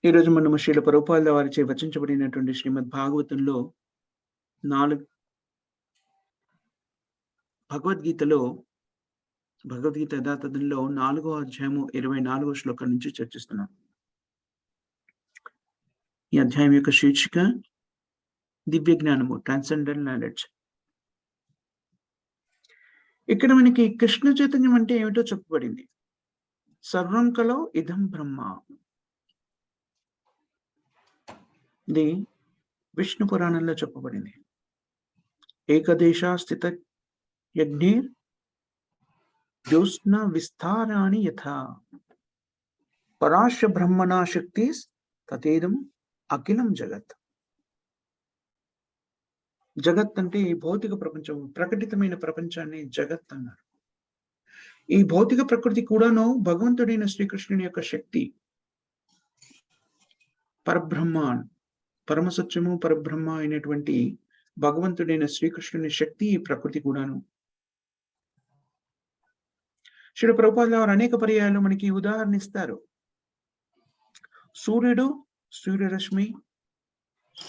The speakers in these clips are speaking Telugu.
ఈరోజు మనము శ్రీల ప్రభుపాదుల వారిచే వచించబడినటువంటి శ్రీమద్ భాగవతంలో 4 భగవద్గీతలో భగవద్గీత యథాతథంలో 4వ అధ్యాయము 24వ శ్లోకం నుంచి చర్చిస్తున్నాం. ఈ అధ్యాయం యొక్క శీర్షిక దివ్య జ్ఞానము, ట్రాన్సెండెంటల్ నాలెడ్జ్. ఇక్కడ మనకి కృష్ణ చైతన్యం అంటే ఏమిటో చెప్పబడింది. సర్వం కలో ఇదం బ్రహ్మ. ఇది విష్ణు పురాణంలో చెప్పబడింది. ఏకదేశ స్థిత యజ్ఞేర్ జ్యోత్స్న విస్తారాణి యథా పరాశ బ్రహ్మణా శక్తి తతేదం అఖిలం జగత్. జగత్ అంటే ఈ భౌతిక ప్రపంచం, ప్రకటితమైన ప్రపంచాన్ని జగత్ అన్నారు. ఈ భౌతిక ప్రకృతి కూడాను భగవంతుడైన శ్రీకృష్ణుని యొక్క శక్తి. పరబ్రహ్మ, పరమసత్యము పరబ్రహ్మ అయినటువంటి భగవంతుడైన శ్రీకృష్ణుని శక్తి ఈ ప్రకృతి కూడాను. శ్రీల ప్రభుపాదుల వారు అనేక పర్యాయాలు మనకి ఉదాహరణ ఇస్తారు. సూర్యుడు, సూర్యరశ్మి,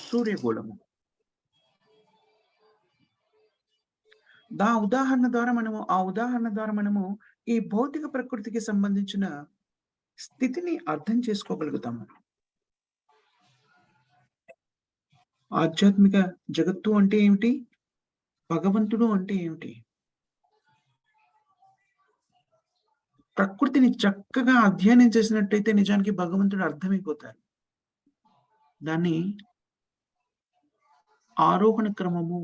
సూర్యగోళము. ఆ ఉదాహరణ ద్వారా మనము ఈ భౌతిక ప్రకృతికి సంబంధించిన స్థితిని అర్థం చేసుకోగలుగుతాము. ఆధ్యాత్మిక జగత్తు అంటే ఏమిటి? భగవంతుడు అంటే ఏమిటి? ప్రకృతిని చక్కగా అధ్యయనం చేసినట్టయితే నిజానికి భగవంతుడు అర్థమైపోతారు. దాన్ని ఆరోహణ క్రమము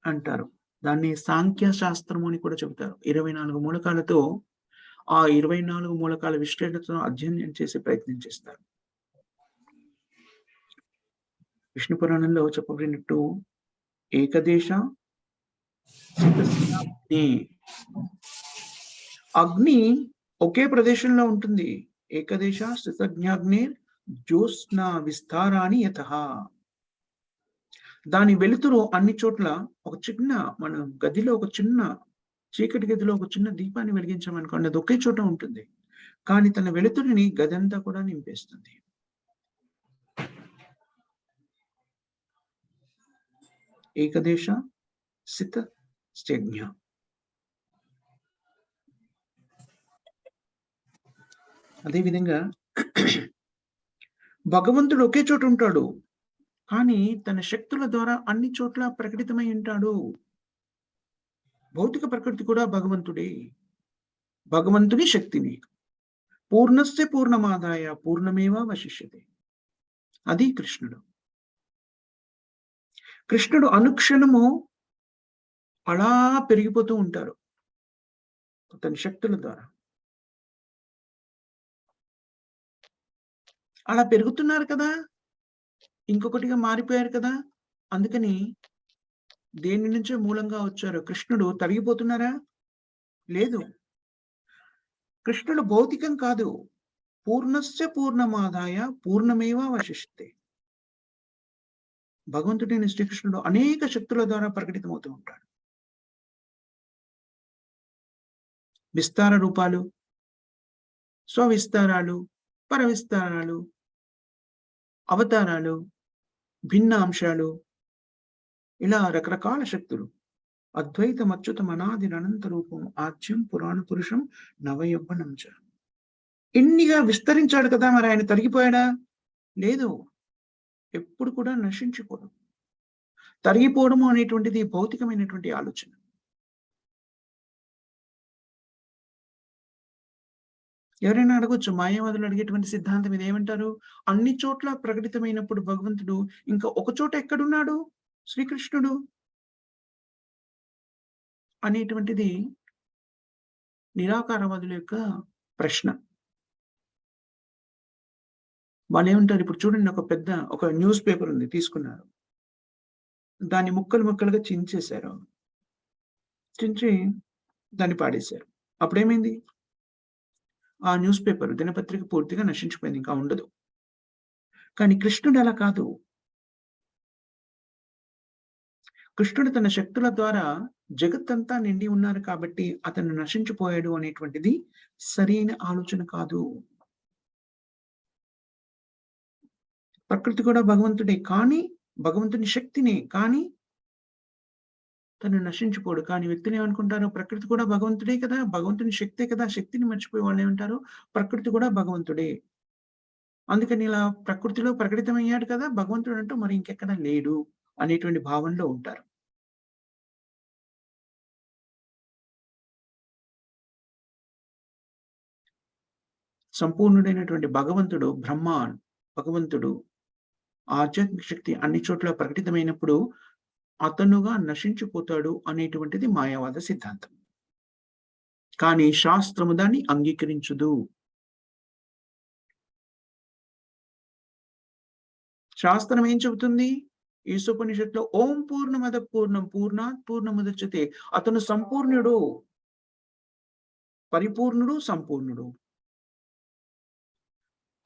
అంటారు. దాన్ని సాంఖ్య శాస్త్రము అని కూడా చెబుతారు. 24 మూలకాలతో ఆ 24 మూలకాల విశ్లేషణతో అధ్యయనం చేసే ప్రయత్నం చేస్తారు. విష్ణు పురాణంలో చెప్పబడినట్టు ఏకదేశ అగ్ని ఒకే ప్రదేశంలో ఉంటుంది. ఏకదేశ స్థితజ్ఞాగ్ని జ్యోత్స్న విస్తారాని యతః. దాని వెలుతురు అన్ని చోట్ల ఒక చిన్న, మన గదిలో ఒక చిన్న చీకటి గదిలో ఒక చిన్న దీపాన్ని వెలిగించామనుకోండి, అది ఒకే చోట ఉంటుంది. కానీ తన వెలుతురిని గదంతా కూడా నింపేస్తుంది. ఏకదేశ స్థిత జ్ఞ. అదేవిధంగా భగవంతుడు ఒకే చోట ఉంటాడు, కానీ తన శక్తుల ద్వారా అన్ని చోట్ల ప్రకటితమై ఉంటాడు. భౌతిక ప్రకృతి కూడా భగవంతుడే, భగవంతుని శక్తిని. పూర్ణస్య పూర్ణమాదాయ పూర్ణమేవ వశిష్యతే. అది కృష్ణుడు. కృష్ణుడు అనుక్షణము అలా పెరిగిపోతూ ఉంటారు తన శక్తుల ద్వారా. అలా పెరుగుతున్నారు కదా, ఇంకొకటిగా మారిపోయారు కదా. అందుకని దేని నుంచో మూలంగా వచ్చారు. కృష్ణుడు తరిగిపోతున్నారా? లేదు. కృష్ణుడు భౌతికం కాదు. పూర్ణస్య పూర్ణమాదాయ పూర్ణమేవ వశిష్యతే. భగవంతుడైన శ్రీకృష్ణుడు అనేక శక్తుల ద్వారా ప్రకటితమవుతూ ఉంటాడు. విస్తార రూపాలు, స్వవిస్తారాలు, పరవిస్తారాలు, అవతారాలు, భిన్న అంశాలు, ఇలా రకరకాల శక్తులు. అద్వైతం అచ్యుతం అనాది అనంత రూపం ఆజ్యం పురాణ పురుషం నవయవ్వనం చ. ఇన్నిగా విస్తరించాడు కదా, మరి ఆయన తరిగిపోయాడా? లేదు. ఎప్పుడు కూడా నశించిపోవడం. తరిగిపోవడము అనేటువంటిది భౌతికమైనటువంటి ఆలోచన. ఎవరైనా అడగొచ్చు, మాయావాదులు అడిగేటువంటి సిద్ధాంతం ఇది ఏమంటారు? అన్ని చోట్ల ప్రకటితమైనప్పుడు భగవంతుడు ఇంకా ఒక చోట ఎక్కడున్నాడు శ్రీకృష్ణుడు అనేటువంటిది నిరాకారవాదుల యొక్క ప్రశ్న. వాళ్ళు ఏమంటారు? ఇప్పుడు చూడండి, ఒక న్యూస్ పేపర్ ఉంది, తీసుకున్నారు, దాన్ని ముక్కలు ముక్కలుగా చించేశారు, చించి దాన్ని పాడేశారు. అప్పుడేమైంది? ఆ న్యూస్ పేపర్, దినపత్రిక పూర్తిగా నశించిపోయింది, ఇంకా ఉండదు. కానీ కృష్ణుడు అలా కాదు. కృష్ణుడు తన శక్తుల ద్వారా జగత్తంతా నిండి ఉన్నారు కాబట్టి అతను నశించిపోయాడు అనేటువంటిది సరైన ఆలోచన కాదు. ప్రకృతి కూడా భగవంతుడే. కానీ భగవంతుని శక్తినే. కానీ తను నశించిపోడు. కానీ వ్యక్తులేమనుకుంటారు, ప్రకృతి కూడా భగవంతుడే కదా! భగవంతుని శక్తే కదా! శక్తిని మర్చిపోయి వాళ్ళేమంటారు, ప్రకృతి కూడా భగవంతుడే. అందుకని ఇలా ప్రకృతిలో ప్రకటితమయ్యాడు కదా! భగవంతుడంటూ మరి ఇంకెక్కడ లేడు అనేటువంటి భావనలో ఉంటారు. సంపూర్ణుడైనటువంటి భగవంతుడు భగవంతుడు ఆధ్యాత్మిక శక్తి అన్ని చోట్ల ప్రకటితమైనప్పుడు అతనుగా నశించిపోతాడు అనేటువంటిది మాయావాద సిద్ధాంతం. కానీ శాస్త్రము దాన్ని అంగీకరించదు. శాస్త్రం ఏం చెబుతుంది? ఈశోపనిషత్తులో ఓం పూర్ణమద పూర్ణం పూర్ణాత్ పూర్ణముదచ్యతే. అతను సంపూర్ణుడు. పరిపూర్ణుడు, సంపూర్ణుడు.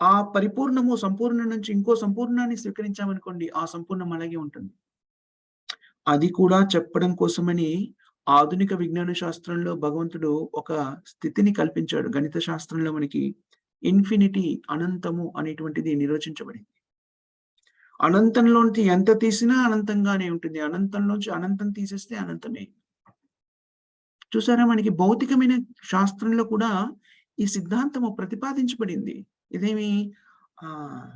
ఆ పరిపూర్ణము, సంపూర్ణం నుంచి ఇంకో సంపూర్ణాన్ని స్వీకరించామనుకోండి, ఆ సంపూర్ణం అలాగే ఉంటుంది. అది కూడా చెప్పడం కోసమని ఆధునిక విజ్ఞాన శాస్త్రంలో భగవంతుడు ఒక స్థితిని కల్పించాడు. గణిత శాస్త్రంలో మనకి ఇన్ఫినిటీ అనంతము అనేటువంటిది నిర్వచించబడింది. అనంతంలోంచి ఎంత తీసినా అనంతంగానే ఉంటుంది. అనంతంలోంచి అనంతం తీసేస్తే అనంతమే. చూసారా మనకి భౌతికమైన శాస్త్రంలో కూడా ఈ సిద్ధాంతము ప్రతిపాదించబడింది. ఇదేమి ఆహ్,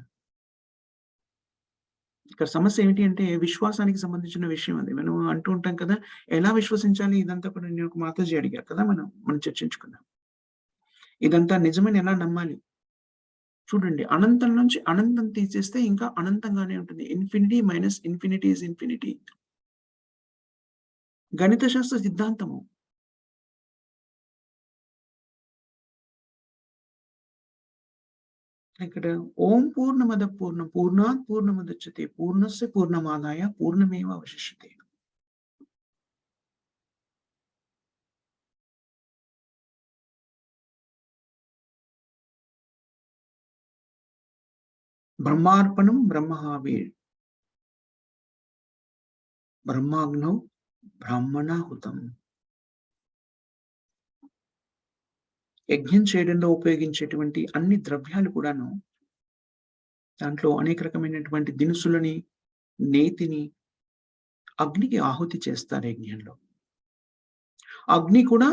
ఇక్కడ సమస్య ఏంటి అంటే విశ్వాసానికి సంబంధించిన విషయం అది. మనం అంటూ ఉంటాం కదా! ఎలా విశ్వసించాలి ఇదంతా కూడా నేను ఒక మాతాజీ అడిగారు కదా! మనం చర్చించుకున్నాం. ఇదంతా నిజమని ఎలా నమ్మాలి? చూడండి అనంతం నుంచి అనంతం తీసేస్తే ఇంకా అనంతంగానే ఉంటుంది. Infinity minus infinity is infinity. గణిత శాస్త్ర సిద్ధాంతము. ఇక్కడ ఓం పూర్ణమద పూర్ణం పూర్ణాత్ పూర్ణముదచ్యతే పూర్ణస్య పూర్ణమాదాయ పూర్ణమేవ అవశిష్యతే. బ్రహ్మార్పణం బ్రహ్మహావీర్ బ్రహ్మాగ్నౌ బ్రాహ్మణాహుతం. యజ్ఞం చేయడంలో ఉపయోగించేటువంటి అన్ని ద్రవ్యాలు కూడాను దాంట్లో అనేక రకమైనటువంటి దినుసులని, నేతిని అగ్నికి ఆహుతి చేస్తారు యజ్ఞంలో. అగ్ని కూడా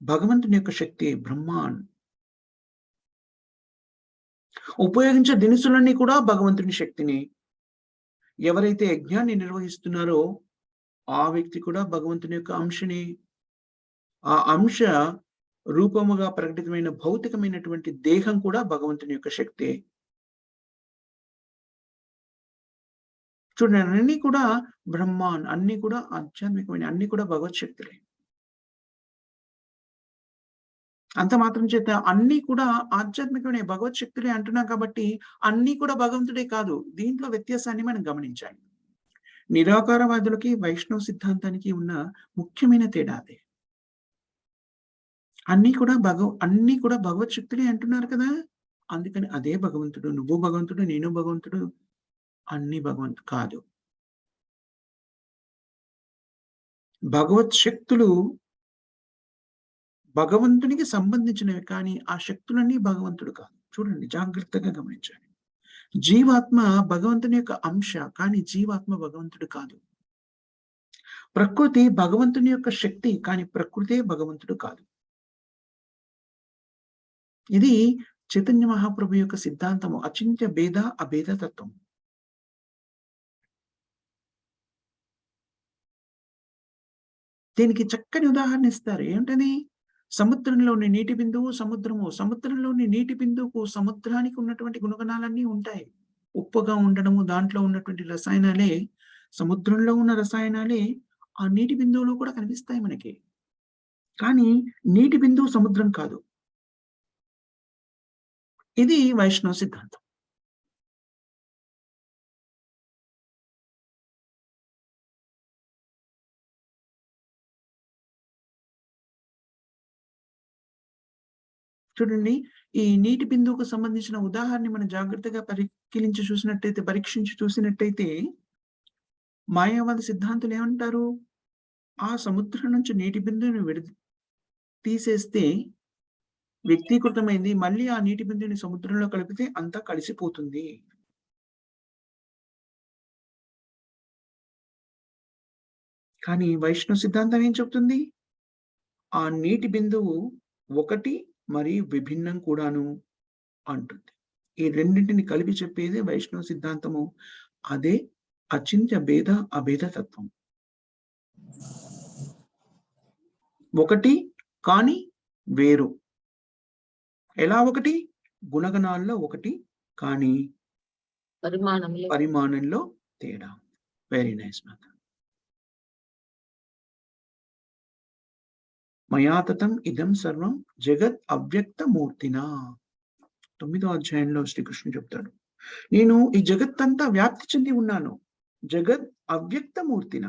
భగవంతుని యొక్క శక్తి బ్రహ్మాన్. ఉపయోగించే దినుసులన్నీ కూడా భగవంతుని శక్తిని. ఎవరైతే యజ్ఞాన్ని నిర్వహిస్తున్నారో ఆ వ్యక్తి కూడా భగవంతుని యొక్క అంశనే. ఆ అంశ రూపముగా ప్రకటితమైన భౌతికమైనటువంటి దేహం కూడా భగవంతుని యొక్క శక్తే. చూడండి అన్నీ కూడా బ్రహ్మాన్, అన్నీ కూడా ఆధ్యాత్మికమైన, అన్నీ కూడా భగవత్ శక్తులే. అంత మాత్రం చేత అన్నీ కూడా ఆధ్యాత్మికమైన భగవత్ శక్తులే అంటున్నాం కాబట్టి, అన్నీ కూడా భగవంతుడే కాదు. దీంట్లో వ్యత్యాసాన్ని మనం గమనించాలి. నిరాకారవాదులకి, వైష్ణవ సిద్ధాంతానికి ఉన్న ముఖ్యమైన తేడా అదే. అన్నీ కూడా భగవత్ శక్తులే అంటున్నారు కదా! అందుకని అదే భగవంతుడు. నువ్వు భగవంతుడు, నేను భగవంతుడు, అన్నీ కాదు. భగవత్ శక్తులు భగవంతునికి సంబంధించినవి కానీ, ఆ శక్తులన్నీ భగవంతుడు కాదు. చూడండి జాగ్రత్తగా గమనించాలి. జీవాత్మ భగవంతుని యొక్క అంశ, కానీ జీవాత్మ భగవంతుడు కాదు. ప్రకృతి భగవంతుని యొక్క శక్తి, కానీ ప్రకృతే భగవంతుడు కాదు. ఇది చైతన్య మహాప్రభు యొక్క సిద్ధాంతము. అచింత్య భేద అభేద తత్వం. దీనికి చక్కని ఉదాహరణ ఇస్తారు. ఏంటది? సముద్రంలోని నీటి బిందువు సముద్రము. సముద్రంలోని నీటి బిందువుకు సముద్రానికి ఉన్నటువంటి గుణగణాలన్నీ ఉంటాయి. ఉప్పుగా ఉండడము, దాంట్లో ఉన్నటువంటి రసాయనాలే సముద్రంలో ఉన్న రసాయనాలే ఆ నీటి బిందువులో కూడా కనిపిస్తాయి మనకి. కానీ నీటి బిందువు సముద్రం కాదు. ఇది వైష్ణవ సిద్ధాంతం. చూడండి ఈ నీటి బిందువుకు సంబంధించిన ఉదాహరణని మనం జాగ్రత్తగా పరీక్షించి చూసినట్టయితే మాయావాద సిద్ధాంతులు ఏమంటారు? ఆ సముద్రం నుంచి నీటి బిందువుని తీసేస్తే వ్యక్తీకృతమైంది. మళ్ళీ ఆ నీటి బిందువుని సముద్రంలో కలిపితే అంతా కలిసిపోతుంది. కానీ వైష్ణవ సిద్ధాంతం ఏం చెప్తుంది? ఆ నీటి బిందువు ఒకటి మరియు విభిన్నం కూడాను అంటుంది. ఈ రెండింటిని కలిపి చెప్పేదే వైష్ణవ సిద్ధాంతము. అదే అచింత్య భేద అభేద తత్వం. ఒకటి కానీ వేరు. ఎలా ఒకటి? గుణగణాల్లో ఒకటి కానీ పరిమాణంలో తేడా. వెరీ నైస్ మాత. మయా తతం ఇదం సర్వం జగత్ అవ్యక్త మూర్తినా. 9వ అధ్యాయంలో శ్రీకృష్ణుడు చెప్తాడు, నేను ఈ జగత్తంతా వ్యాప్తి చెంది ఉన్నాను. జగత్ అవ్యక్త మూర్తిన.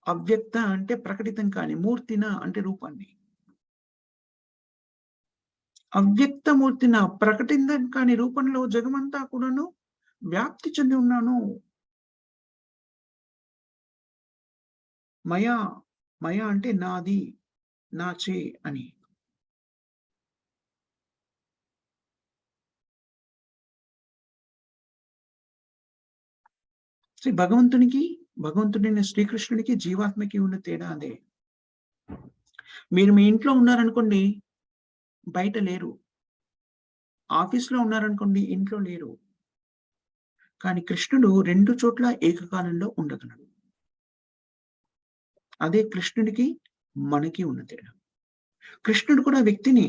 అవ్యక్త అంటే ప్రకటితం కాని, మూర్తిన అంటే రూపాన్ని. అవ్యక్త మూర్తిన ప్రకటితం కాని రూపంలో జగమంతా కూడాను వ్యాప్తి చెంది ఉన్నాను. మయా, మయా అంటే నాది, నాచే అని. భగవంతుడైన శ్రీకృష్ణుడికి జీవాత్మకి ఉన్న తేడా అదే. మీరు మీ ఇంట్లో ఉన్నారనుకోండి, బయట లేరు. ఆఫీస్‌లో ఉన్నారనుకోండి, ఇంట్లో లేరు. కానీ కృష్ణుడు 2 చోట్ల ఏకకాలంలో ఉండగలడు. అదే కృష్ణుడికి, మనకి ఉన్న తేడా. కృష్ణుడు కూడా వ్యక్తినే.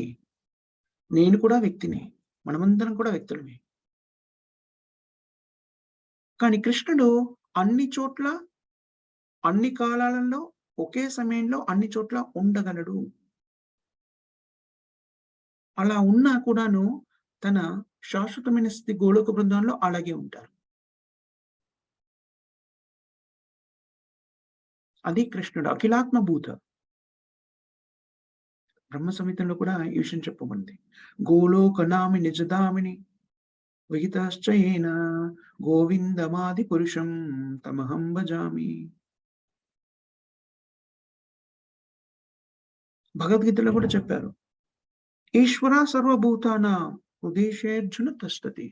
నేను కూడా వ్యక్తినే. మనమందరం కూడా వ్యక్తులమే. కానీ కృష్ణుడు అన్ని చోట్ల, అన్ని కాలాలలో, ఒకే సమయంలో అన్ని చోట్ల ఉండగలడు. అలా ఉన్నా కూడాను తన శాశ్వతమైన స్థితి గోలోక బృందంలో అలాగే ఉంటారు. అది కృష్ణుడు అఖిలాత్మ భూత. బ్రహ్మ సంహితంలో కూడా ఈ విషయం చెప్పబడింది. గోలోకనామి నిజదామిని విహితాశ్చయేన గోవిందమాది పురుషం తమహం భజామి. భగవద్గీతలో కూడా చెప్పారు. ఈశ్వర సర్వభూతానాం హృదయేషర్జున తిష్టతి.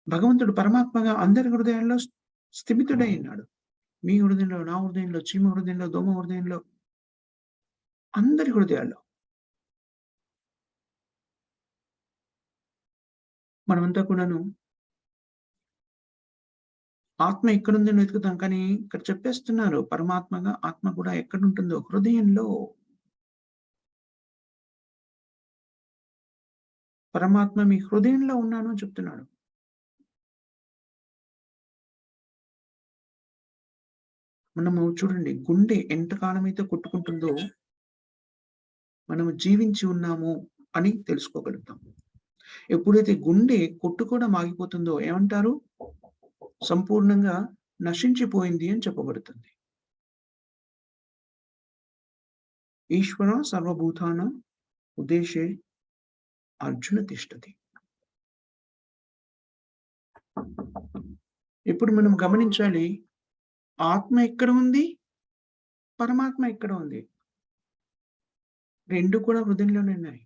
భగవంతుడు పరమాత్మగా అందరి హృదయాల్లో స్థిమితుడై ఉన్నాడు. మీ హృదయంలో, నా హృదయంలో, చీమ హృదయంలో, దోమ హృదయంలో, అందరి హృదయాల్లో. మనమంతా కూడాను ఆత్మ ఎక్కడుందని వెతుకుతాం. కానీ ఇక్కడ చెప్పేస్తున్నారు పరమాత్మగా ఆత్మ కూడా ఎక్కడుంటుందో హృదయంలో. పరమాత్మ మీ హృదయంలో ఉన్నాను అని చెప్తున్నాడు. మనము చూడండి, గుండె ఎంత కాలమైతే కొట్టుకుంటుందో మనము జీవించి ఉన్నాము అని తెలుసుకోగలుగుతాం. ఎప్పుడైతే గుండె కొట్టుకోవడం ఆగిపోతుందో ఏమంటారు? సంపూర్ణంగా నశించిపోయింది అని చెప్పబడుతుంది. ఈశ్వర సర్వభూతానాం ఉద్దేశే అర్జున తిష్టతి. ఇప్పుడు మనం గమనించాలి, ఆత్మ ఎక్కడ ఉంది? పరమాత్మ ఎక్కడ ఉంది? 2 కూడా హృదయంలోనే ఉన్నాయి.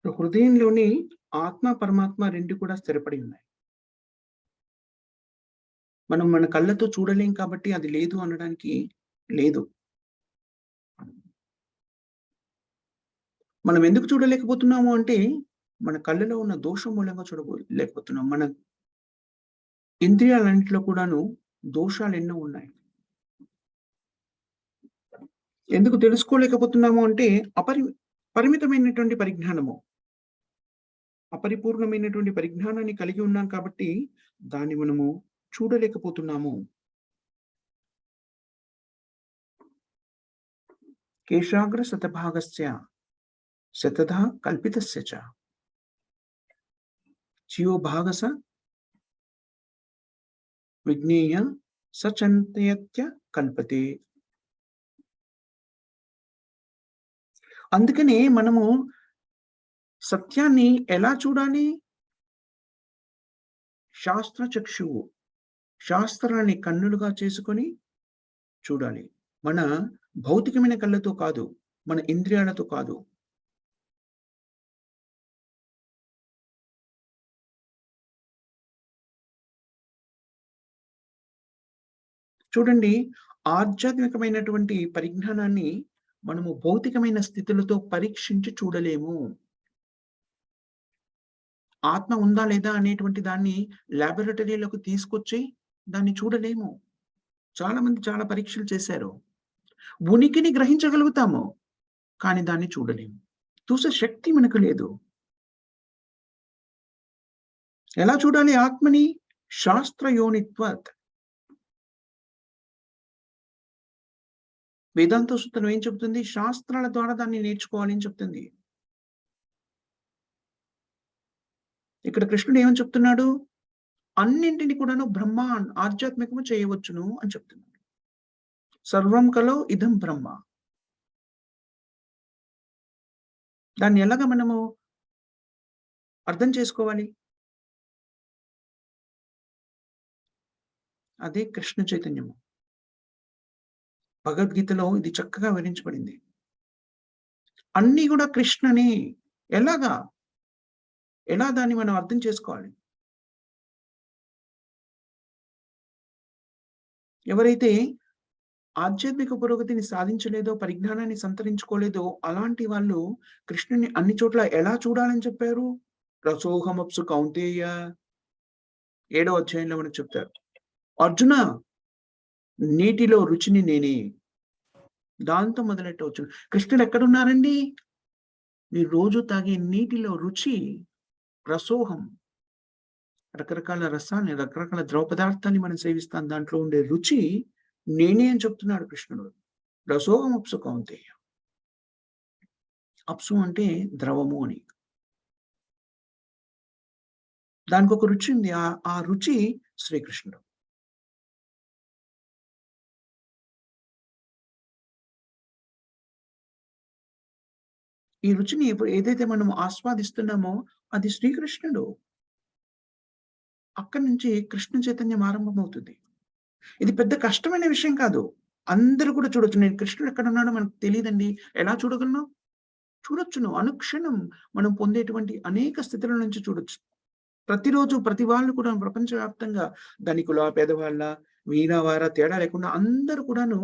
హృదయంలోని ఆత్మ, పరమాత్మ 2 కూడా స్థిరపడి ఉన్నాయి. మనం మన కళ్ళతో చూడలేం కాబట్టి అది లేదు అనడానికి లేదు. మనం ఎందుకు చూడలేకపోతున్నాము అంటే, మన కళ్ళలో ఉన్న దోషం మూలంగా లేకపోతున్నాం. మన ఇంద్రియాలన్నిటిలో కూడాను దోషాలెన్నో ఉన్నాయి. ఎందుకు తెలుసుకోలేకపోతున్నాము అంటే, పరిమితమైనటువంటి పరిజ్ఞానము. అపరిపూర్ణమైనటువంటి పరిజ్ఞానాన్ని కలిగి ఉన్నాం కాబట్టి, దాన్ని మనము చూడలేకపోతున్నాము. కేశాగ్ర శతభాగస్య శతధా కల్పితస్య చ చియోభాగస విజ్ఞేయ సచంతయత్య కల్పతే. అందుకనే మనము సత్యాన్ని ఎలా చూడాలి? శాస్త్ర చక్షువు. శాస్త్రాన్ని కన్నులుగా చేసుకొని చూడాలి. మన భౌతికమైన కళ్ళతో కాదు. మన ఇంద్రియాలతో కాదు. చూడండి, ఆధ్యాత్మికమైనటువంటి పరిజ్ఞానాన్ని మనము భౌతికమైన స్థితులతో పరీక్షించి చూడలేము. ఆత్మ ఉందా లేదా అనేటువంటి దాన్ని లాబొరేటరీలోకి తీసుకొచ్చి దాన్ని చూడలేము. చాలా మంది చాలా పరీక్షలు చేశారు. ఉనికిని గ్రహించగలుగుతాము. కానీ దాన్ని చూడలేము. చూసే శక్తి మనకు లేదు. ఎలా చూడాలి ఆత్మని? శాస్త్రయోనిత్వాత్. వేదాంత సూత్రం ఏం చెప్తుంది? శాస్త్రాల ద్వారా దాన్ని నేర్చుకోవాలి అని చెప్తుంది. ఇక్కడ కృష్ణుడు ఏమని చెప్తున్నాడు? అన్నింటిని కూడాను ఆధ్యాత్మికము చేయవచ్చును అని చెప్తున్నాడు. సర్వం కలో ఇదం బ్రహ్మ. దాన్ని ఎలాగా మనము అర్థం చేసుకోవాలి? అదే కృష్ణ చైతన్యము. భగవద్గీతలో ఇది చక్కగా వివరించబడింది. అన్నీ గూడా కృష్ణనే. ఎలాగా? ఎలా దాన్ని మనం అర్థం చేసుకోవాలి? ఎవరైతే ఆధ్యాత్మిక పురోగతిని సాధించలేదో, పరిజ్ఞానాన్ని సంతరించుకోలేదో, అలాంటి వాళ్ళు కృష్ణుడిని అన్ని చోట్ల ఎలా చూడాలని చెప్పారు? రసోహమప్సు కౌంతేయ 7వ అధ్యాయంలో మనకు చెప్తారు. అర్జున, నీటిలో రుచిని నేనే. దాంతో మొదలెట్టవచ్చు. కృష్ణుడు ఎక్కడున్నారండి? మీరు రోజు తాగే నీటిలో రుచి రసోహం. రకరకాల రసాల్ని, రకరకాల ద్రవ పదార్థాన్ని మనం సేవిస్తాం. దాంట్లో ఉండే రుచి నేనే అని చెప్తున్నాడు కృష్ణుడు. రసోహమప్సు కౌంతేయ. అప్సు అంటే ద్రవము అని. దానికొక రుచి ఉంది. ఆ రుచి శ్రీకృష్ణుడు. ఈ రుచిని ఏదైతే మనం ఆస్వాదిస్తున్నామో అది శ్రీకృష్ణుడు. అక్కడి నుంచి కృష్ణ చైతన్యం ఆరంభమవుతుంది. ఇది పెద్ద కష్టమైన విషయం కాదు. అందరూ కూడా చూడొచ్చు. నేను కృష్ణుడు ఎక్కడున్నాడో మనకు తెలీదండి. ఎలా చూడగలను? చూడొచ్చును. అనుక్షణం మనం పొందేటువంటి అనేక స్థితుల నుంచి చూడొచ్చు. ప్రతిరోజు ప్రతి వాళ్ళు కూడా ప్రపంచవ్యాప్తంగా ధనికుల, పేదవాళ్ళ, వీర, తేడా లేకుండా అందరూ కూడాను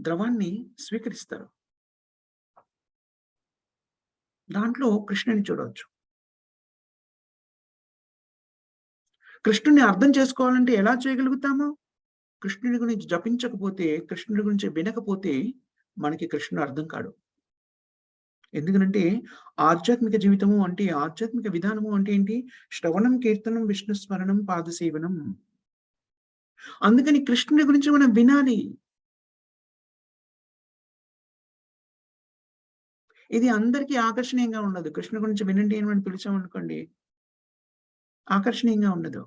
ద్రవాన్ని స్వీకరిస్తారు. దాంట్లో కృష్ణుడిని చూడవచ్చు. కృష్ణుడిని అర్థం చేసుకోవాలంటే ఎలా చేయగలుగుతాము? కృష్ణుడి గురించి జపించకపోతే, కృష్ణుడి గురించి వినకపోతే మనకి కృష్ణుడు అర్థం కాడు. ఎందుకనంటే ఆధ్యాత్మిక జీవితము అంటే, ఆధ్యాత్మిక విధానము అంటే ఏంటి? శ్రవణం, కీర్తనం, విష్ణు స్మరణం, పాదసేవనం. అందుకని కృష్ణుడి గురించి మనం వినాలి. ఇది అందరికీ ఆకర్షణీయంగా ఉండదు. కృష్ణుడి గురించి వినండి అని మనం పిలిచామనుకోండి, ఆకర్షణీయంగా ఉండదు.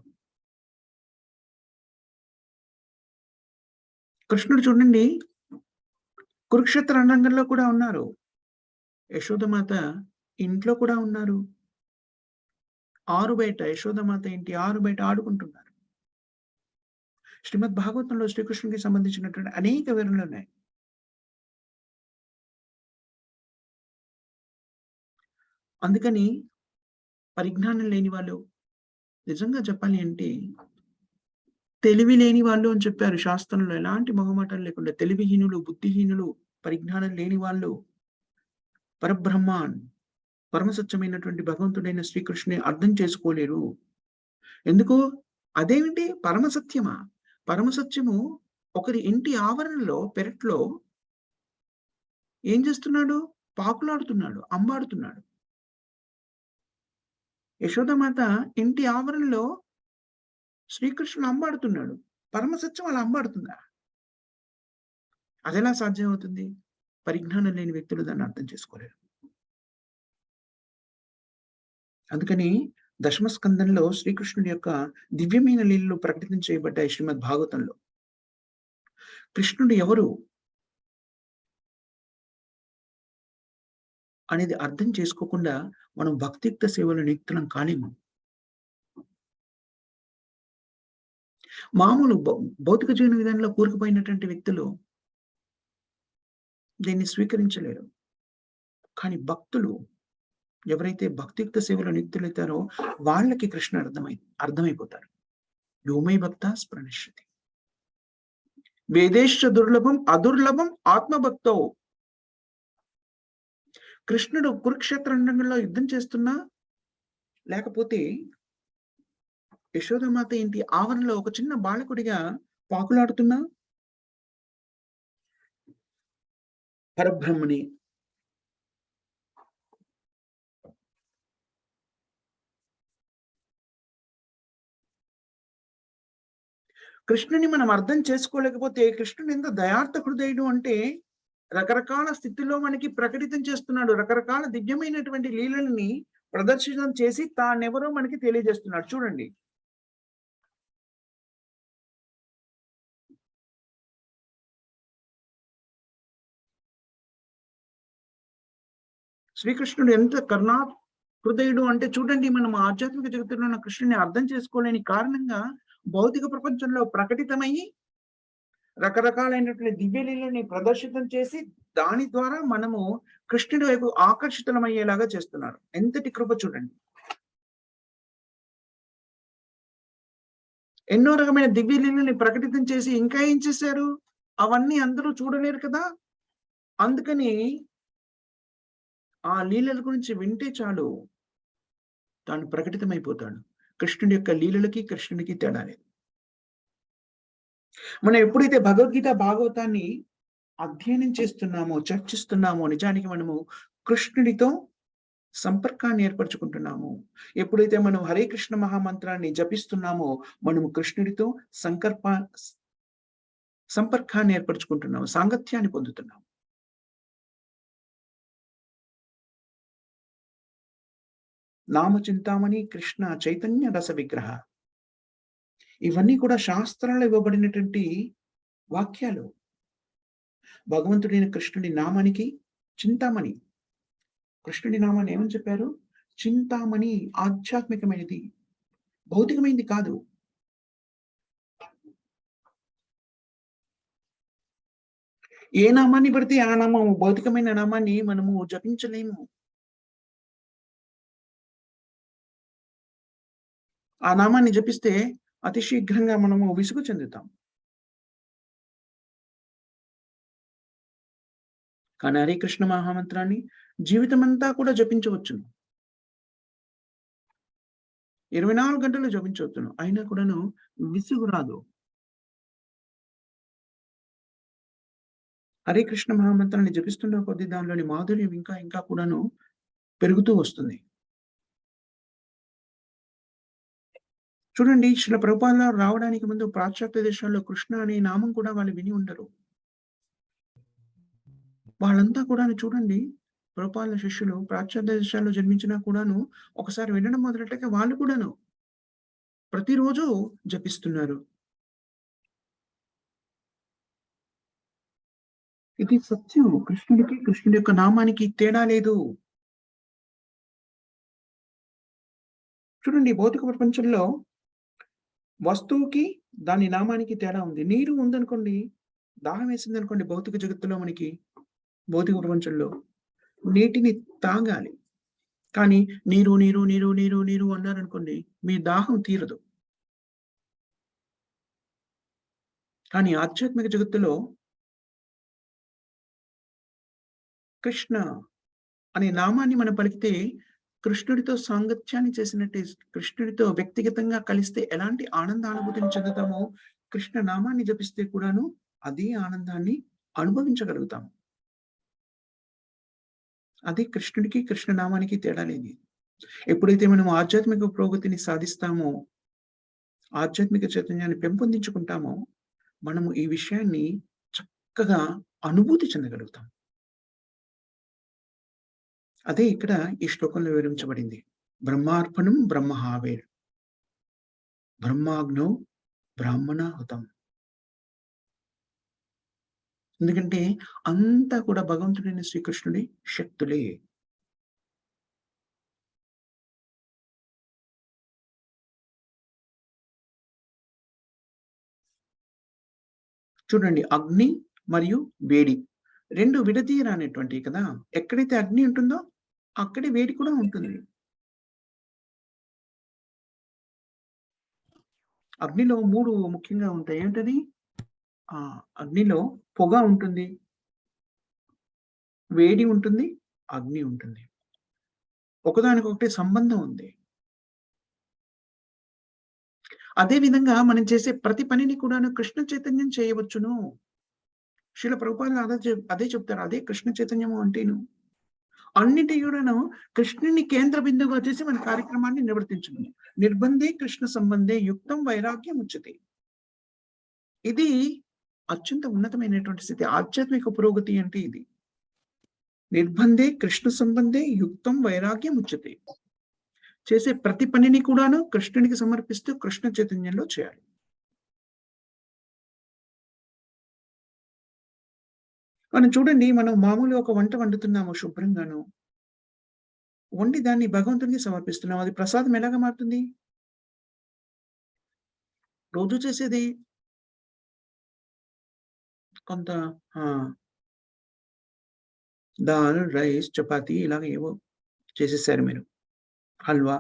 కృష్ణుడు చూడండి, కురుక్షేత్ర రణరంగంలో కూడా ఉన్నారు. యశోదమాత ఇంట్లో కూడా ఉన్నారు. ఆరుబయట యశోదమాత ఇంటి ఆరుబయట ఆడుకుంటున్నారు. శ్రీమద్ భాగవతంలో శ్రీకృష్ణుడికి సంబంధించినటువంటి అనేక వివరణలున్నాయి. అందుకని పరిజ్ఞానం లేని వాళ్ళు, నిజంగా చెప్పాలి అంటే తెలివి లేని వాళ్ళు అని చెప్పారు శాస్త్రంలో. ఎలాంటి మొహమాటాలు లేకుండా తెలివిహీనులు, బుద్ధిహీనులు, పరిజ్ఞానం లేని వాళ్ళు పరబ్రహ్మాన్, పరమసత్యమైనటువంటి భగవంతుడైన శ్రీకృష్ణుని అర్థం చేసుకోలేరు. ఎందుకు? అదేమిటి పరమసత్యమా? పరమసత్యము ఒకరి ఇంటి ఆవరణలో, పెరట్లో ఏం చేస్తున్నాడు? పాకులాడుతున్నాడు, అంబాడుతున్నాడు. యశోదమాత ఇంటి ఆవరణలో శ్రీకృష్ణుడు అంబాడుతున్నాడు. పరమసత్యం అలా అంబాడుతుందా? అదెలా సాధ్యమవుతుంది? పరిజ్ఞానం లేని వ్యక్తులు దాన్ని అర్థం చేసుకోలేరు. అందుకని దశమ స్కందంలో శ్రీకృష్ణుడి యొక్క దివ్యమైన లీలలు ప్రకటితం చేయబడ్డాయి శ్రీమద్ భాగవతంలో. కృష్ణుడు ఎవరు అనేది అర్థం చేసుకోకుండా మనం భక్తియుక్త సేవలో నియుక్తులం కాలేము. మామూలు భౌతిక జీవన విధానంలో కూరుకుపోయినటువంటి వ్యక్తులు దీన్ని స్వీకరించలేరు. కానీ భక్తులు ఎవరైతే భక్తియుక్త సేవలో నియుక్తులైతారో వాళ్ళకి కృష్ణ అర్థమైపోతారు. యోమై భక్తాః ప్రణశ్యతి. వేదేశ్చ దుర్లభం అదుర్లభం ఆత్మభక్తో. కృష్ణుడు కురుక్షేత్ర రంగంలో యుద్ధం చేస్తున్నా, లేకపోతే యశోదమాత ఇంటి ఆవరణలో ఒక చిన్న బాలకుడిగా పాకులాడుతున్నా, పరబ్రహ్మని కృష్ణుని మనం అర్థం చేసుకోలేకపోతే, కృష్ణుడు ఎంత దయార్థ హృదయుడు అంటే రకరకాల స్థితిలో మనకి ప్రకటితం చేస్తున్నాడు. రకరకాల దివ్యమైనటువంటి లీలల్ని ప్రదర్శనం చేసి తానెవరో మనకి తెలియజేస్తున్నాడు. చూడండి. శ్రీకృష్ణుడు ఎంత కరుణా హృదయుడు అంటే చూడండి, మనం ఆధ్యాత్మిక జగత్తులో ఉన్న కృష్ణుని అర్థం చేసుకోలేని కారణంగా భౌతిక ప్రపంచంలో ప్రకటితమయ్యి రకరకాలైనటువంటి దివ్యలీలని ప్రదర్శితం చేసి దాని ద్వారా మనము కృష్ణుడి వైపు ఆకర్షితులమయ్యేలాగా చేస్తున్నారు. ఎంతటి కృప చూడండి. ఎన్నో రకమైన దివ్యలీలని ప్రకటితం చేసి ఇంకా ఏం చేశారు? అవన్నీ అందరూ చూడలేరు కదా! అందుకని ఆ లీలల గురించి వింటే చాలు తాను ప్రకటితమైపోతాడు. కృష్ణుడి యొక్క లీలలకి, కృష్ణుడికి తేడా లేదు. మనం ఎప్పుడైతే భగవద్గీత, భాగవతాన్ని అధ్యయనం చేస్తున్నామో, చర్చిస్తున్నామో, నిజానికి మనము కృష్ణుడితో సంపర్కాన్ని ఏర్పరచుకుంటున్నాము. ఎప్పుడైతే మనం హరే కృష్ణ మహామంత్రాన్ని జపిస్తున్నామో, మనము కృష్ణుడితో సంపర్కాన్ని ఏర్పరచుకుంటున్నాము, సాంగత్యాన్ని పొందుతున్నాము. నామచింతామణి కృష్ణ చైతన్య రస విగ్రహ. ఇవన్నీ కూడా శాస్త్రాల్లో ఇవ్వబడినటువంటి వాక్యాలు. భగవంతుడైన కృష్ణుడి నామానికి చింతామణి. కృష్ణుడి నామాన్ని ఏమని చెప్పారు? చింతామణి. ఆధ్యాత్మికమైనది, భౌతికమైనది కాదు. ఏ నామాన్ని పడితే ఆ నామము, భౌతికమైన నామాన్ని మనము జపించలేము. ఆ నామాన్ని జపిస్తే అతి శీఘ్రంగా మనము విసుగు చెందుతాం. కానీ హరే కృష్ణ మహామంత్రాన్ని జీవితమంతా కూడా జపించవచ్చును. 24 గంటలు జపించవచ్చును. అయినా కూడాను విసుగు రాదు. హరే కృష్ణ మహామంత్రాన్ని జపిస్తున్న కొద్దీ దానిలోని మాధుర్యం ఇంకా ఇంకా కూడాను పెరుగుతూ వస్తుంది. చూడండి, శ్రీల ప్రభుపాద రావడానికి ముందు పాశ్చాత్య దేశాల్లో కృష్ణ అనే నామం కూడా వాళ్ళు విని ఉండరు. వాళ్ళంతా కూడాను చూడండి, ప్రభుపాదుల శిష్యులు పాశ్చాత్య దేశాల్లో జన్మించినా కూడాను ఒకసారి వినడం మొదలెట్టాక వాళ్ళు కూడాను ప్రతిరోజు జపిస్తున్నారు. ఇది సత్యం. కృష్ణుడికి, కృష్ణుడి యొక్క నామానికి తేడా లేదు. చూడండి, భౌతిక ప్రపంచంలో వస్తువుకి, దాని నామానికి తేడా ఉంది. నీరు ఉందనుకోండి, దాహం వేసిందనుకోండి, భౌతిక జగత్తులో మనకి, భౌతిక ప్రపంచంలో నీటిని తాగాలి. కానీ నీరు, నీరు, నీరు, నీరు, నీరు అన్నారనుకోండి, మీ దాహం తీరదు. కానీ ఆధ్యాత్మిక జగత్తులో కృష్ణ అనే నామాన్ని మనం పలికితే కృష్ణుడితో సాంగత్యాన్ని చేసినట్టే, కృష్ణుడితో వ్యక్తిగతంగా కలిస్తే ఎలాంటి ఆనందానుభూతిని చెందుతామో, కృష్ణ నామాన్ని జపిస్తే కూడాను అదే ఆనందాన్ని అనుభవించగలుగుతాము. అది కృష్ణుడికి, కృష్ణ నామానికి తేడా లేదు. ఎప్పుడైతే మనం ఆధ్యాత్మిక పురోగతిని సాధిస్తామో, ఆధ్యాత్మిక చైతన్యాన్ని పెంపొందించుకుంటామో, మనము ఈ విషయాన్ని చక్కగా అనుభూతి చెందగలుగుతాం. అదే ఇక్కడ ఈ శ్లోకంలో వివరించబడింది. బ్రహ్మార్పణం బ్రహ్మహావేర్ బ్రహ్మాగ్నౌ బ్రాహ్మణాహుతం. ఎందుకంటే అంతా కూడా భగవంతుడైన శ్రీకృష్ణుడి శక్తులే. చూడండి, అగ్ని మరియు వేడి 2 విడదీయరానటువంటివి కదా! ఎక్కడైతే అగ్ని ఉంటుందో అక్కడే వేడి కూడా ఉంటుంది. అగ్నిలో 3 ముఖ్యంగా ఉంటాయి. ఏంటది? అగ్నిలో పొగ ఉంటుంది, వేడి ఉంటుంది, అగ్ని ఉంటుంది. ఒకదానికొకటి సంబంధం ఉంది. అదే విధంగా మనం చేసే ప్రతి పనిని కూడాను కృష్ణ చైతన్యం చేయవచ్చును. శ్రీల ప్రభుపాదులు అదే చెప్తారు. అదే కృష్ణ చైతన్యము అంటేను. అన్నిటి కూడాను కృష్ణుని కేంద్ర బిందువుగా చేసి మన కార్యక్రమాన్ని నిర్వర్తించును. నిర్బంధే కృష్ణ సంబంధే యుక్తం వైరాగ్యం ఉచ్యతే. ఇది అత్యంత ఉన్నతమైనటువంటి స్థితి. ఆధ్యాత్మిక పురోగతి అంటే ఇది. నిర్బంధే కృష్ణ సంబంధే యుక్తం వైరాగ్యం ఉచ్యతే. చేసే ప్రతి పనిని కూడాను కృష్ణునికి సమర్పిస్తూ కృష్ణ చైతన్యంలో చేయాలి. మనం చూడండి, మనం మామూలుగా ఒక వంట వండుతున్నాము శుభ్రంగాను. వండి దాన్ని భగవంతునికి సమర్పిస్తున్నాం. అది ప్రసాదం ఎలాగా మారుతుంది? రోజు చేసేది కొంత ఆ! దాల్, రైస్, చపాతీ ఇలాగ ఏవో చేసేసారు మీరు. హల్వా.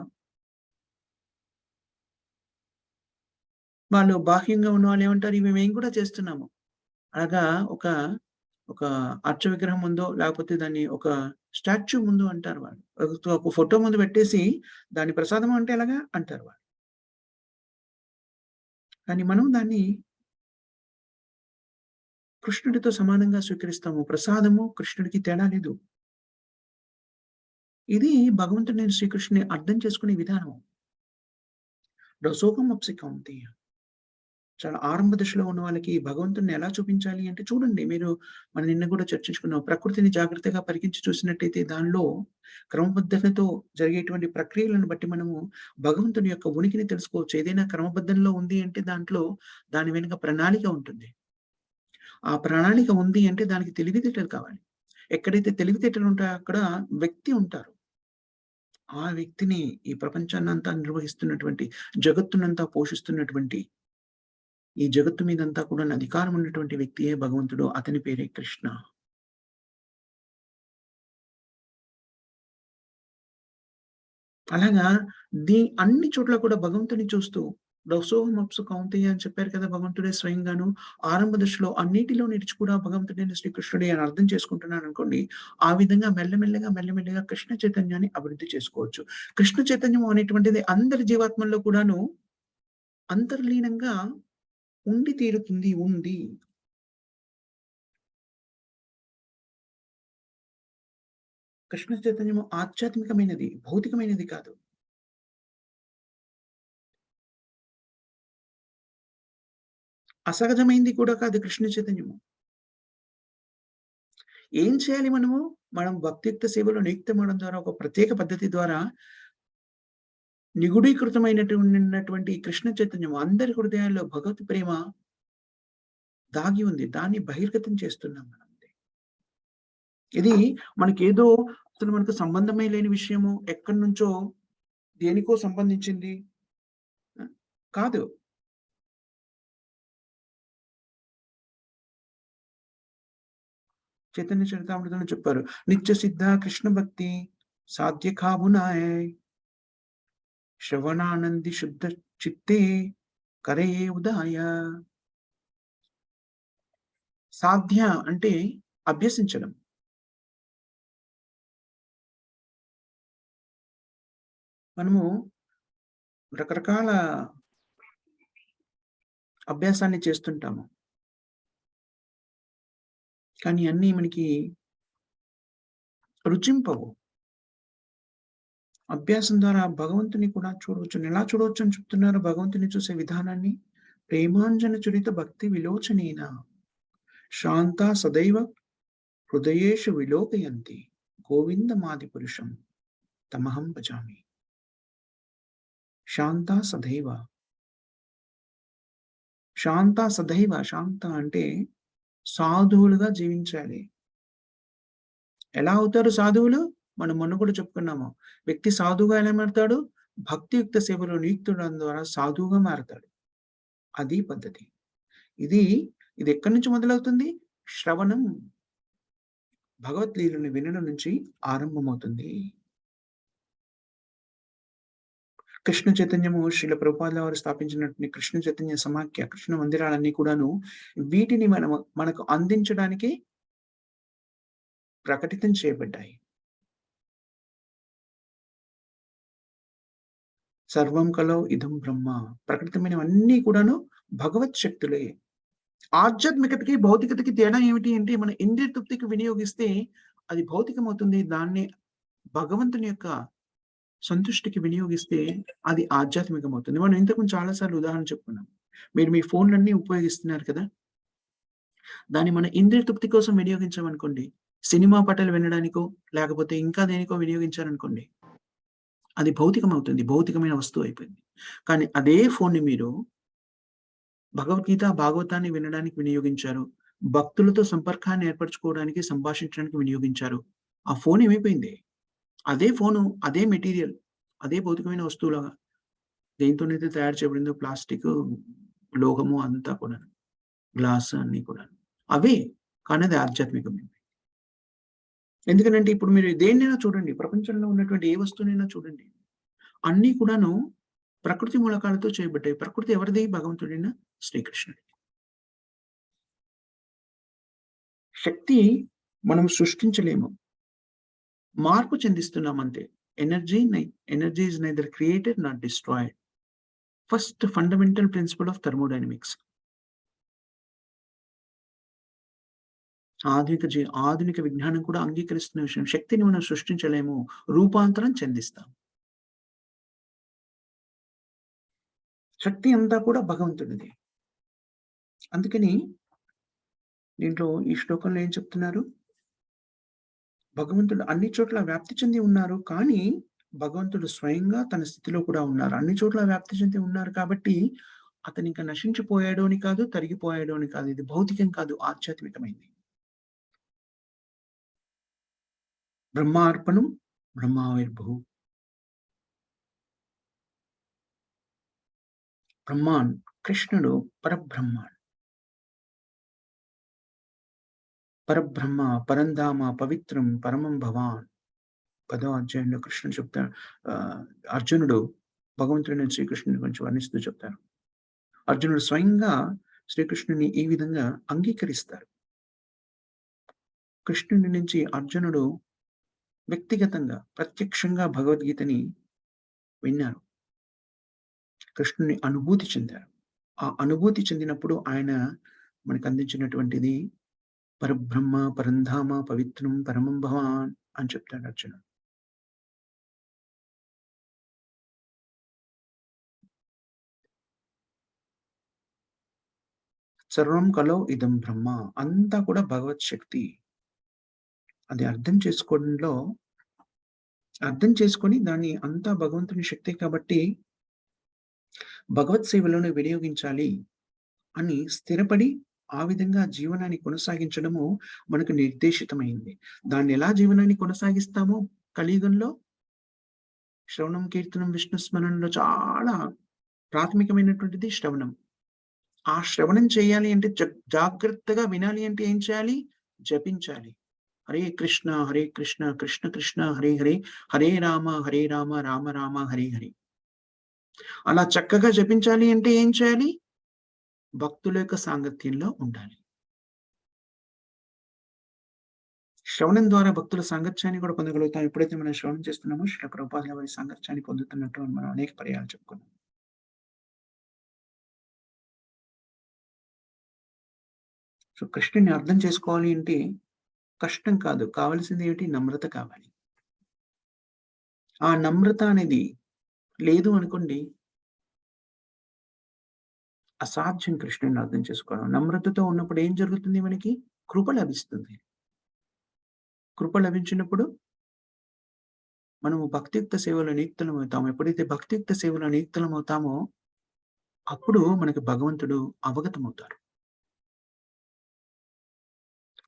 వాళ్ళు బాహ్యంగా ఉన్నవాళ్ళు ఏమంటారు? ఇవి మేము కూడా చేస్తున్నాము. అలాగా ఒక, ఒక అర్చ విగ్రహం ముందో, లేకపోతే దాన్ని ఒక స్టాచ్యూ ముందు అంటారు వాళ్ళు. ఒక ఫోటో ముందు పెట్టేసి దాన్ని ప్రసాదం అంటే ఎలాగా అంటారు వాళ్ళు. కానీ మనం దాన్ని కృష్ణుడితో సమానంగా స్వీకరిస్తాము. ప్రసాదము, కృష్ణుడికి తేడా లేదు. ఇది భగవంతుడైన శ్రీకృష్ణుని అర్థం చేసుకునే విధానం. రసోగమప్సి కౌంతేయ. చాలా ఆరంభ దశలో ఉన్న వాళ్ళకి భగవంతుడిని ఎలా చూపించాలి అంటే చూడండి, మనం నిన్న కూడా చర్చించుకున్నాం. ప్రకృతిని జాగ్రత్తగా పరికించి చూసినట్టయితే దానిలో క్రమబద్ధతతో జరిగేటువంటి ప్రక్రియలను బట్టి మనము భగవంతుని యొక్క ఉనికిని తెలుసుకోవచ్చు. ఏదైనా క్రమబద్ధంలో ఉంది అంటే దాంట్లో దాని వెనుక ప్రణాళిక ఉంటుంది. ఆ ప్రణాళిక ఉంది అంటే దానికి తెలివితేటలు కావాలి. ఎక్కడైతే తెలివితేటలు ఉంటాయో అక్కడ వ్యక్తి ఉంటారు. ఆ వ్యక్తిని ఈ ప్రపంచాన్నంతా నిర్వహిస్తున్నటువంటి, జగత్తునంతా పోషిస్తున్నటువంటి, ఈ జగత్తు మీదంతా కూడా అధికారం ఉన్నటువంటి వ్యక్తియే భగవంతుడు. అతని పేరే కృష్ణ. అలాగా అన్ని చోట్ల కూడా భగవంతుడిని చూస్తూ "రసోహమప్సు కౌంతేయ" అని చెప్పారు కదా భగవంతుడే స్వయంగాను. ఆరంభ దశలో అన్నిటిలో నిలిచి కూడా భగవంతుడైన శ్రీకృష్ణుడే అని అర్థం చేసుకుంటున్నాననుకోండి. ఆ విధంగా మెల్లమెల్లగా, మెల్లమెల్లగా కృష్ణ చైతన్యాన్ని అభివృద్ధి చేసుకోవచ్చు. కృష్ణ చైతన్యం అనేటువంటిది అందరి జీవాత్మల్లో కూడాను అంతర్లీనంగా ఉండి తీరుతుంది. ఉంది. కృష్ణ చైతన్యము ఆధ్యాత్మికమైనది, భౌతికమైనది కాదు. అసహజమైంది కూడా కాదు కృష్ణ చైతన్యము. ఏం చేయాలి మనము? మనం భక్తియుక్త సేవలో నియుక్తమవ్వడం ద్వారా, ఒక ప్రత్యేక పద్ధతి ద్వారా నిగూఢీకృతమైనటువంటి కృష్ణ చైతన్యం అందరి హృదయాల్లో భగవత్ ప్రేమ దాగి ఉంది. దాన్ని బహిర్గతం చేస్తున్నాం మనం. ఇది మనకేదో అసలు మనకు సంబంధమే లేని విషయము, ఎక్కడినుంచో దేనికో సంబంధించింది కాదు. చైతన్య చరితామృతంలో చెప్పారు. నిత్య సిద్ధ కృష్ణ భక్తి సాధ్య కాబునాయ్ శ్రవణానంది శుద్ధ చిత్తే కరే ఉదాయ. సాధ్య అంటే అభ్యసించడం. మనము రకరకాల అభ్యాసాన్ని చేస్తుంటాము. కానీ అన్నీ మనకి రుచింపవు. అభ్యాసం ద్వారా భగవంతుని కూడా చూడవచ్చును. ఎలా చూడవచ్చని చెప్తున్నారు భగవంతుని చూసే విధానాన్ని? ప్రేమాంజన చురిత భక్తి విలోచనేన శాంతా సదైవ హృదయేషు విలోకయంతి గోవిందమాది పురుషం తమహం భజామి. శాంత సదైవ. శాంత సదైవ. శాంత అంటే సాధువులుగా జీవించాలి. ఎలా అవుతారు సాధువులు? మనం మొన్న కూడా చెప్పుకున్నాము. వ్యక్తి సాధువుగా ఎలా మారతాడు? భక్తియుక్త సేవలో నియుక్తుడవడం ద్వారా సాధువుగా మారతాడు. అది పద్ధతి. ఇది ఇదెక్కడి నుంచి మొదలవుతుంది? శ్రవణం. భగవద్లీలను వినడం నుంచి ఆరంభమవుతుంది. కృష్ణ చైతన్యము శ్రీల ప్రభుపాదుల వారు స్థాపించినటువంటి కృష్ణ చైతన్య సమాఖ్య, కృష్ణ మందిరాలన్నీ కూడాను వీటిని మనకు అందించడానికి ప్రకటితం చేయబడ్డాయి. సర్వం కలో ఇదం బ్రహ్మ. ప్రకటితమైనవన్నీ కూడాను భగవత్ శక్తులే. ఆధ్యాత్మికతకి, భౌతికతకి తేడా ఏమిటి అంటే మన ఇంద్రియ తృప్తికి వినియోగిస్తే అది భౌతికమవుతుంది. దాన్ని భగవంతుని యొక్క సంతుష్టికి వినియోగిస్తే అది ఆధ్యాత్మికమవుతుంది. మనం ఇంతకుముందు చాలా సార్లు ఉదాహరణ చెప్పుకున్నాం. మీరు మీ ఫోన్‌లన్నీ ఉపయోగిస్తున్నారు కదా! దాన్ని మన ఇంద్రియ తృప్తి కోసం వినియోగించామనుకోండి, సినిమా పాటలు వినడానికో, లేకపోతే ఇంకా దేనికో వినియోగించారనుకోండి, అది భౌతికమవుతుంది. భౌతికమైన వస్తువు అయిపోయింది. కానీ అదే ఫోన్‌ని మీరు భగవద్గీత, భాగవతాన్ని వినడానికి వినియోగించారు. భక్తులతో సంపర్కాన్ని ఏర్పరచుకోవడానికి, సంభాషించడానికి వినియోగించారు. ఆ ఫోన్ ఏమైపోయింది? అదే ఫోను, అదే మెటీరియల్, అదే భౌతికమైన వస్తువులాగా దేనితోనైతే తయారు చేయబడిందో ప్లాస్టికు, లోహము అంతా కూడాను. గ్లాస్ అన్నీ కూడాను. అవే. కానీ అది ఆధ్యాత్మికమైనది. ఎందుకనంటే ఇప్పుడు మీరు దేన్నైనా చూడండి. ప్రపంచంలో ఉన్నటువంటి ఏ వస్తువునైనా చూడండి. అన్నీ కూడాను ప్రకృతి మూలకాలతో చేయబడ్డాయి. ప్రకృతి ఎవరిది? భగవంతుడైన శ్రీకృష్ణుడిది. శక్తి మనం సృష్టించలేము. మార్పు చెందిస్తున్నాం అంతే. Energy is neither created not destroyed. First fundamental principal of thermodynamics. ఆధునిక విజ్ఞానం కూడా అంగీకరిస్తున్న విషయం. శక్తిని మనం సృష్టించలేము. రూపాంతరం చెందిస్తాం. శక్తి అంతా కూడా భగవంతుడిది. అందుకని దీంట్లో ఈ శ్లోకంలో ఏం చెప్తున్నారు? భగవంతుడు అన్ని చోట్ల వ్యాప్తి చెంది ఉన్నారు. కానీ భగవంతుడు స్వయంగా తన స్థితిలో కూడా ఉన్నారు. అన్ని చోట్ల వ్యాప్తి చెంది ఉన్నారు కాబట్టి అతనింక నశించిపోయాడు అని కాదు, తరిగిపోయాడు అని కాదు. ఇది భౌతికం కాదు, ఆధ్యాత్మికమైంది. బ్రహ్మార్పణం బ్రహ్మావిర్భుః. బ్రహ్మాన్ కృష్ణుడు పరబ్రహ్మ. పరబ్రహ్మ, పరంధామ, పవిత్రం, పరమం భవాన్. 10వ అధ్యాయంలో కృష్ణుడు చెప్తాడు. ఆహ్, అర్జునుడు భగవంతుడైన శ్రీకృష్ణుని గురించి వర్ణిస్తూ చెప్తారు. అర్జునుడు స్వయంగా శ్రీకృష్ణుని ఈ విధంగా అంగీకరిస్తారు. కృష్ణుని నుంచి అర్జునుడు వ్యక్తిగతంగా, ప్రత్యక్షంగా భగవద్గీతని విన్నారు. కృష్ణుని అనుభూతి చెందారు. ఆ అనుభూతి చెందినప్పుడు ఆయన మనకందించినటువంటిది పరబ్రహ్మ, పరంధామ, పవిత్రం, పరమం భవాన్ అని చెప్తాడు అర్జునుడు. సర్వం కలో ఇదం బ్రహ్మ. అంతా కూడా భగవత్ శక్తి. అది అర్థం చేసుకొని దాన్ని అంతా భగవంతుని శక్తే కాబట్టి భగవత్ సేవలోనే వినియోగించాలి అని స్థిరపడి ఆ విధంగా జీవనాన్ని కొనసాగించడము మనకు నిర్దేశితమైంది. దాన్నెలా జీవనాన్ని కొనసాగిస్తామో కలియుగంలో శ్రవణం, కీర్తనం, విష్ణు స్మరణలో చాలా ప్రాథమికమైనటువంటిది శ్రవణం. ఆ శ్రవణం చేయాలి అంటే జాగ్రత్తగా వినాలి అంటే ఏం చేయాలి? జపించాలి. హరే కృష్ణ, హరే కృష్ణ, కృష్ణ కృష్ణ హరే హరే, హరే రామ, హరే రామ, రామ రామ హరే హరే. అలా చక్కగా జపించాలి అంటే ఏం చేయాలి? భక్తుల యొక్క సాంగత్యంలో ఉండాలి. శ్రవణం ద్వారా భక్తుల సాంగత్యాన్ని కూడా పొందగలుగుతాం. ఎప్పుడైతే మనం శ్రవణం చేస్తున్నామో శ్రీల ప్రభుపాదుల వారి సాంగత్యాన్ని పొందుతున్నట్టు అని మనం అనేక పర్యాయాలు చెప్పుకున్నాం. సో, కృష్ణుడిని అర్థం చేసుకోవాలి అంటే కష్టం కాదు. కావాల్సిందేమిటి? నమ్రత కావాలి. ఆ నమ్రత అనేది లేదు అనుకోండి, అసాధ్యం కృష్ణుడిని అర్థం చేసుకోవడం. నమ్రతతో ఉన్నప్పుడు ఏం జరుగుతుంది మనకి? కృప లభిస్తుంది. కృప లభించినప్పుడు మనము భక్తియుక్త సేవలో నియుక్తులమవుతామో. ఎప్పుడైతే భక్తియుక్త సేవలో నియుక్తులమవుతామో, అప్పుడు మనకి భగవంతుడు అవగతమవుతారు.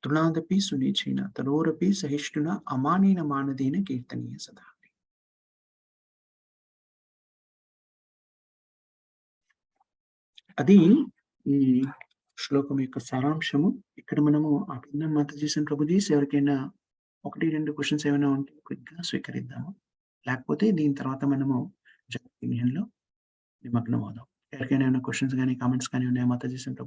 తృణాదపి సునిచేన తరోరపి సహిష్ణునా అమానేన మానదేన కీర్తనీయ సదా. అది ఈ శ్లోకం యొక్క సారాంశము. ఇక్కడ మనము అభిజ్ఞాన మాతాజీ ప్రభుజీస్ ఎవరికైనా 1, 2 క్వెషన్స్ ఏమైనా ఉంటే క్విక్‌గా స్వీకరిద్దాము. లేకపోతే దీని తర్వాత మనము జపయజ్ఞంలో నిమగ్నం అవుదాం. ఎవరికైనా ఏమైనా క్వెషన్స్ గాని, కామెంట్స్ గాని ఉన్నాయా మాతాజీ ప్రభుజీ?